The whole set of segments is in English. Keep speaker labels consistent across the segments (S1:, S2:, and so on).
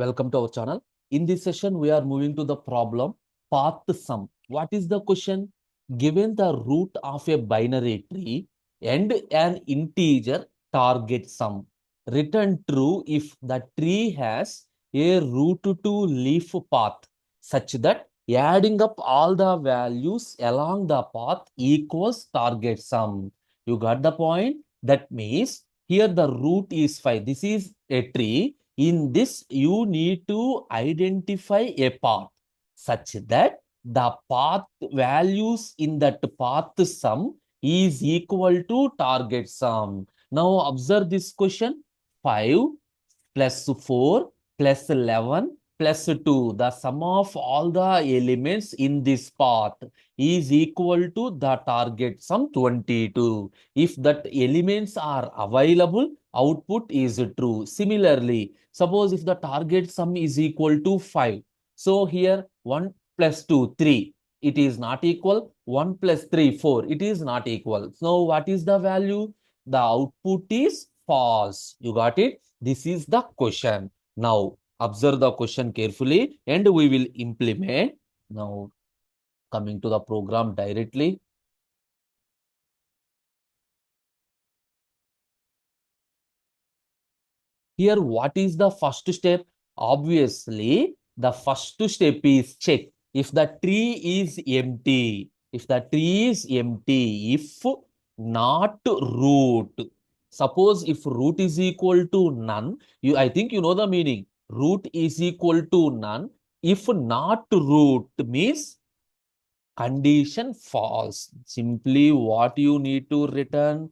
S1: Welcome to our channel. In this session, we are moving to the problem path sum. What is the question? Given the root of a binary tree and an integer target sum, return true if the tree has a root to leaf path such that adding up all the values along the path equals target sum. You got the point? That means here the root is 5. This is a tree. In this, you need to identify a path such that the path values in that path sum is equal to target sum. Now observe this question. 5 plus 4 plus 11 plus 2. The sum of all the elements in this path is equal to the target sum 22. If that elements are available, output is true. Similarly, suppose if the target sum is equal to 5. So here 1 plus 2, 3. It is not equal. 1 plus 3, 4. It is not equal. So what is the value? The output is false. You got it? This is the question. Now observe the question carefully and we will implement. Now coming to the program directly. Here, what is the first step? Obviously, the first step is check if the tree is empty. If the tree is empty, if not root. Suppose if root is equal to none, I think you know the meaning. Root is equal to none. If not root means condition false. Simply what you need to return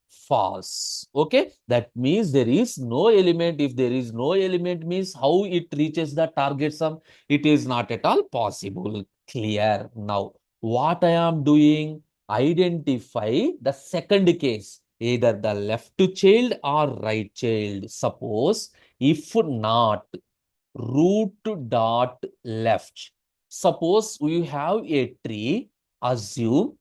S1: false. Okay, that means there is no element. If there is no element means how it reaches the target sum, it is not at all possible. Clear. Now what I am doing, identify the second case, either the left child or right child. Suppose if not root dot left. Suppose we have a tree, assume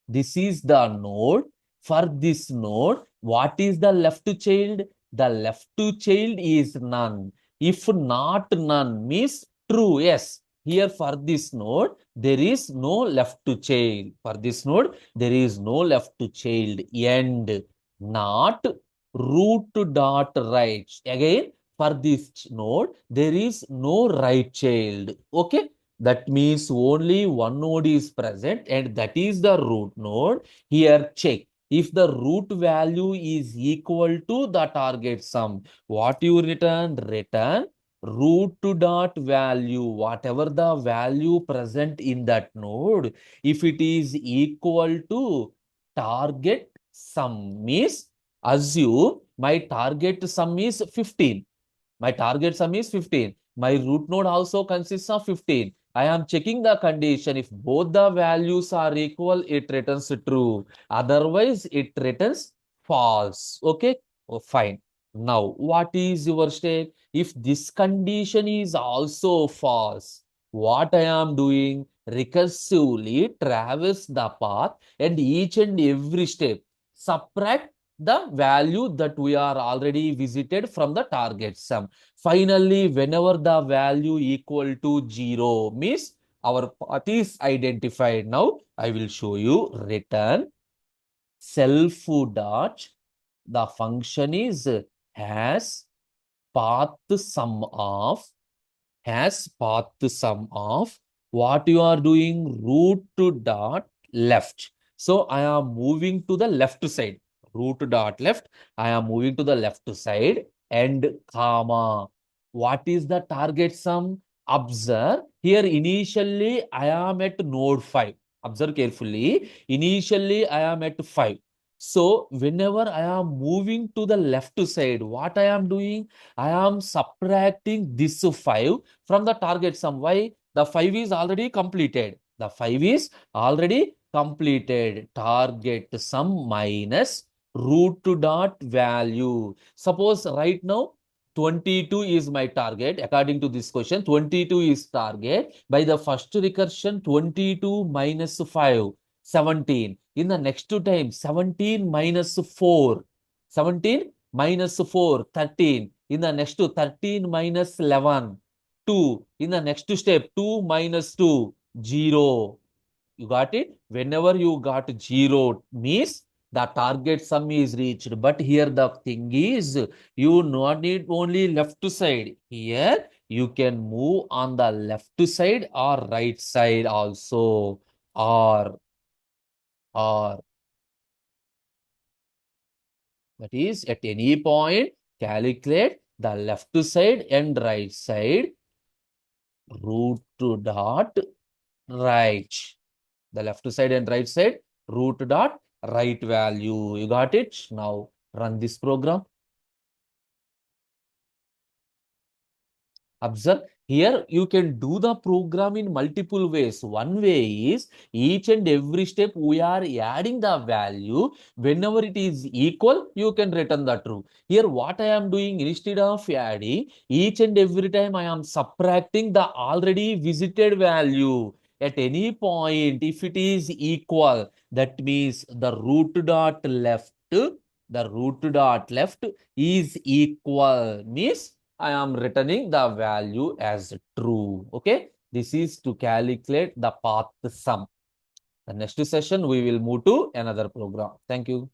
S1: this is the node. For this node, what is the left child? The left child is none. If not none means true. Yes. Here for this node, there is no left child. For this node, there is no left child. And not root dot right. Again, for this node, there is no right child. Okay. That means only one node is present and that is the root node. Here check. If the root value is equal to the target sum, what you return? Return root dot value, whatever the value present in that node. If it is equal to target sum means assume my target sum is 15. My target sum is 15. My root node also consists of 15. I am checking the condition. If both the values are equal, it returns true. Otherwise, it returns false. Okay? Oh, fine. Now, what is your step? If this condition is also false, what I am doing? Recursively traverse the path and each and every step subtract the value that we are already visited from the target sum. Finally, whenever the value equal to 0 means our path is identified. Now, I will show you return self dot. The function is has path sum of what you are doing root dot left. So I am moving to the left side. Root dot left. I am moving to the left side and comma. What is the target sum? Observe here initially I am at node 5. Observe carefully. Initially I am at 5. So whenever I am moving to the left side, what I am doing? I am subtracting this 5 from the target sum. Why? The 5 is already completed. The 5 is already completed. Target sum minus root dot value. Suppose right now 22 is my target. According to this question, 22 is target. By the first recursion, 22 minus 5, 17. In the next time, 17 minus 4. 17 minus 4, 13. In the next 13 minus 11, 2. In the next step, 2 minus 2, 0. You got it? Whenever you got 0 means the target sum is reached. But here the thing is, you not need only left side. Here you can move on the left side or right side also. Or, or that is at any point, calculate the left side and right side root dot right. The left side and right side root dot right value. You got it? Now run this program. Observe here you can do the program in multiple ways. One way is each and every step we are adding the value. Whenever it is equal, you can return the true. Here what I am doing, instead of adding, each and every time I am subtracting the already visited value. At any point, if it is equal, that means the root dot left, is equal, means I am returning the value as true. Okay. This is to calculate the path sum. The next session, we will move to another program. Thank you.